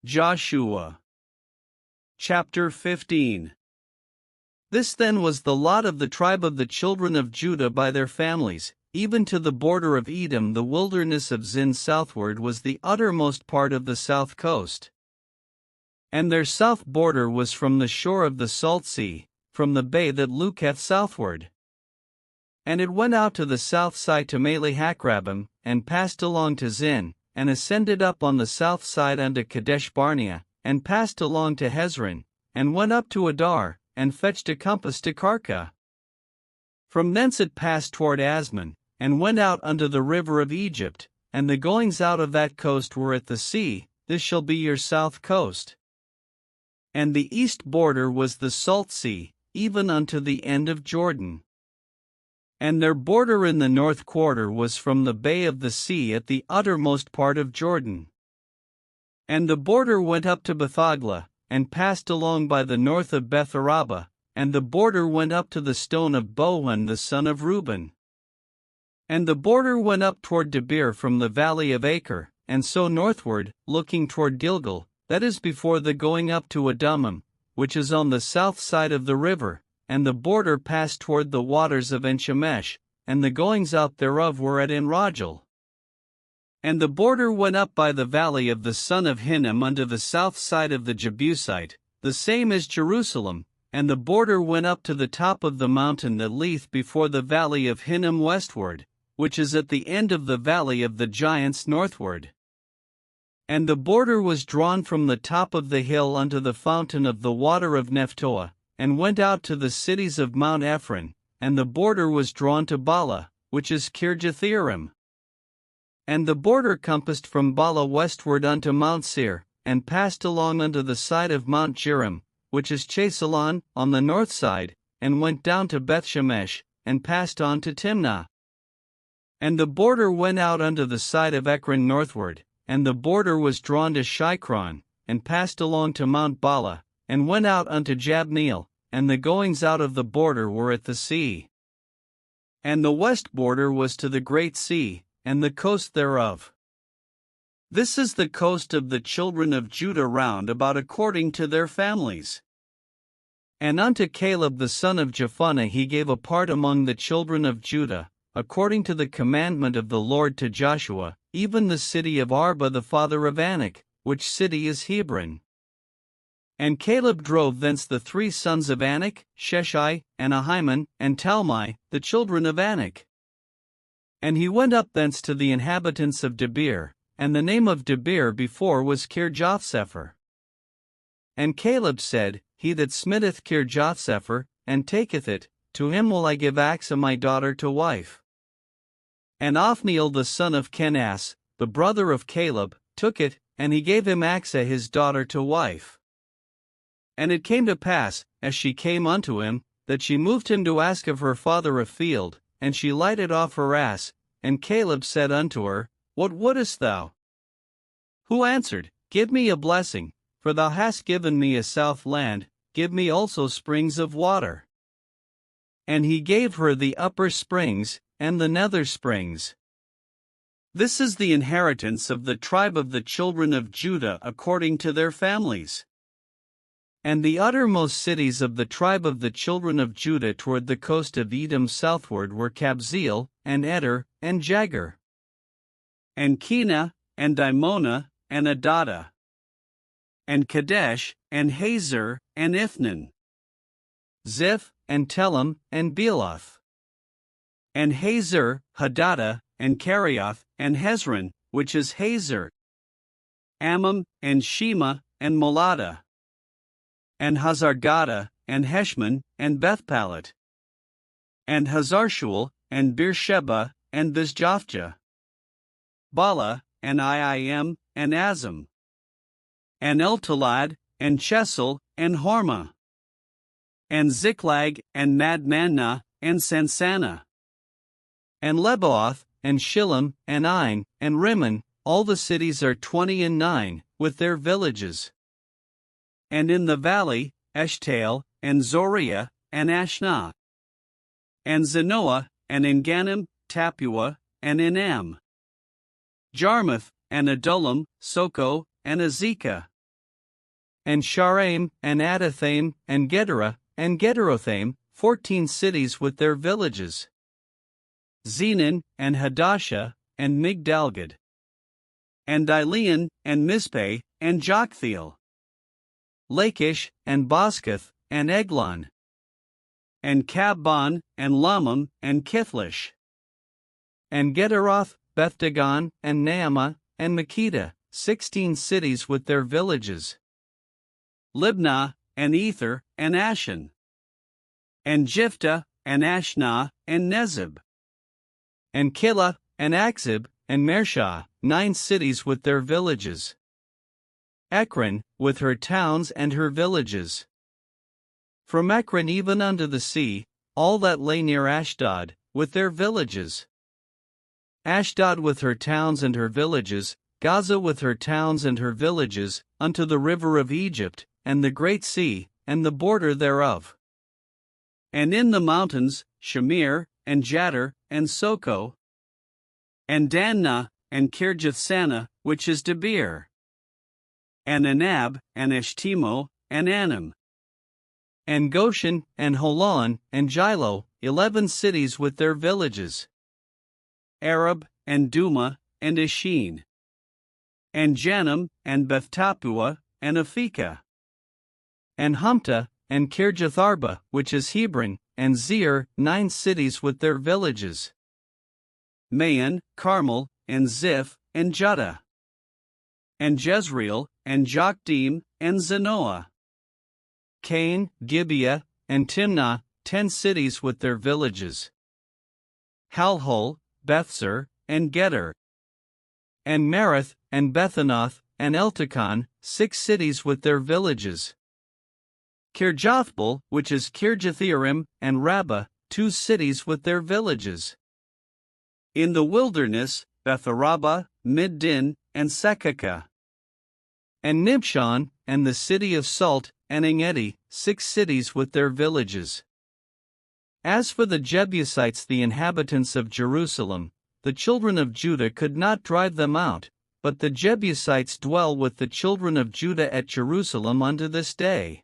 Joshua. Chapter 15. This then was the lot of the tribe of the children of Judah by their families, even to the border of Edom. The wilderness of Zin southward was the uttermost part of the south coast. And their south border was from the shore of the salt sea, from the bay that looketh southward. And it went out to the south side to Mele-Hakrabim, and passed along to Zin, and ascended up on the south side unto Kadesh Barnea, and passed along to Hezron, and went up to Adar, and fetched a compass to Karka. From thence it passed toward Asmon, and went out unto the river of Egypt, and the goings out of that coast were at the sea. This shall be your south coast. And the east border was the salt sea, even unto the end of Jordan. And their border in the north quarter was from the bay of the sea at the uttermost part of Jordan. And the border went up to Bethagla, and passed along by the north of Beth-araba, and the border went up to the stone of Bohan the son of Reuben. And the border went up toward Debir from the valley of Acre, and so northward, looking toward Gilgal, that is before the going up to Adumim, which is on the south side of the river, and the border passed toward the waters of En-shemesh, and the goings out thereof were at En-rogel. And the border went up by the valley of the son of Hinnom unto the south side of the Jebusite, the same as Jerusalem, and the border went up to the top of the mountain that leeth before the valley of Hinnom westward, which is at the end of the valley of the giants northward. And the border was drawn from the top of the hill unto the fountain of the water of Nephtoah, and went out to the cities of Mount Ephron, and the border was drawn to Bala, which is Kirjathjearim. And the border compassed from Bala westward unto Mount Seir, and passed along unto the side of Mount Jearim, which is Chesalon, on the north side, and went down to Bethshemesh, and passed on to Timnah. And the border went out unto the side of Ekron northward, and the border was drawn to Shikron, and passed along to Mount Bala, and went out unto Jabneel, and the goings out of the border were at the sea. And the west border was to the great sea, and the coast thereof. This is the coast of the children of Judah round about according to their families. And unto Caleb the son of Jephunneh he gave a part among the children of Judah, according to the commandment of the Lord to Joshua, even the city of Arba the father of Anak, which city is Hebron. And Caleb drove thence the 3 sons of Anak, Sheshai, and Ahiman, and Talmai, the children of Anak. And he went up thence to the inhabitants of Debir, and the name of Debir before was Kirjathsepher. And Caleb said, He that smitteth Kirjathsepher, and taketh it, to him will I give Achsah my daughter to wife. And Othniel the son of Kenaz, the brother of Caleb, took it, and he gave him Achsah his daughter to wife. And it came to pass, as she came unto him, that she moved him to ask of her father a field, and she lighted off her ass, and Caleb said unto her, What wouldest thou? Who answered, Give me a blessing, for thou hast given me a south land, give me also springs of water. And he gave her the upper springs, and the nether springs. This is the inheritance of the tribe of the children of Judah according to their families. And the uttermost cities of the tribe of the children of Judah toward the coast of Edom southward were Kabzeel, and Eder, and Jagur, and Kena, and Dimonah, and Adadah, and Kadesh, and Hazor, and Ithnan, Ziph, and Telem, and Bealoth, and Hazor, Hadadah, and Kerioth, and Hezron, which is Hazor, Ammon, and Shema, and Moladah, and Hazargada, and Heshmon, and Bethpalet, and Hazarshual, and Beersheba, and Bizjaphjah, Bala, and Iim, and Azam, and Eltolad, and Chesel, and Hormah, and Ziklag, and Madmannah, and Sansannah, and Leboth, and Shillim, and Ain, and Rimmon. All the cities are 29, with their villages. And in the valley, Eshtael, and Zoriah, and Ashnah, and Zanoah, and Engannim, Tapua, and Enam, Jarmuth, and Adullam, Soko, and Azekah, and Shaaraim, and Adathaim, and Gederah, and Gederothaim, 14 cities with their villages. Zenon, and Hadashah, and Migdalgad. And Dilean, and Mizpeh, and Joktheel. Lachish, and Boscath, and Eglon. And Kabban, and Lamam, and Kithlish. And Gederoth, Bethdagon, and Naamah, and Makkedah, 16 cities with their villages. Libnah, and Ether, and Ashan. And Jiphthah, and Ashnah, and Nezib. And Keilah, and Achzib, and Mareshah, 9 cities with their villages. Ekron, with her towns and her villages. From Ekron even unto the sea, all that lay near Ashdod, with their villages. Ashdod with her towns and her villages, Gaza with her towns and her villages, unto the river of Egypt, and the great sea, and the border thereof. And in the mountains, Shamir, and Jattir, and Soko. And Danna, and Kirjathsana, which is Debir. And Anab, and Eshtemo, and Anam. And Goshen, and Holon, and Gilo, 11 cities with their villages. Arab, and Duma, and Eshin. And Janam, and Bethtapua, and Aphekah. And Humptah, and Kirjatharba, which is Hebron, and Zeir, 9 cities with their villages. Maon, Carmel, and Ziph, and Judah. And Jezreel, and Jokdeam, and Zanoah. Cain, Gibeah, and Timnah, 10 cities with their villages. Halhol, Bethser, and Geder. And Merath, and Bethanoth, and Eltekon, 6 cities with their villages. Kirjathbaal, which is Kirjathjearim, and Rabbah, 2 cities with their villages. In the wilderness, Betharabah, Middin, and Sekakah. And Nibshan, and the city of Salt, and Engedi, 6 cities with their villages. As for the Jebusites, the inhabitants of Jerusalem, the children of Judah could not drive them out, but the Jebusites dwell with the children of Judah at Jerusalem unto this day.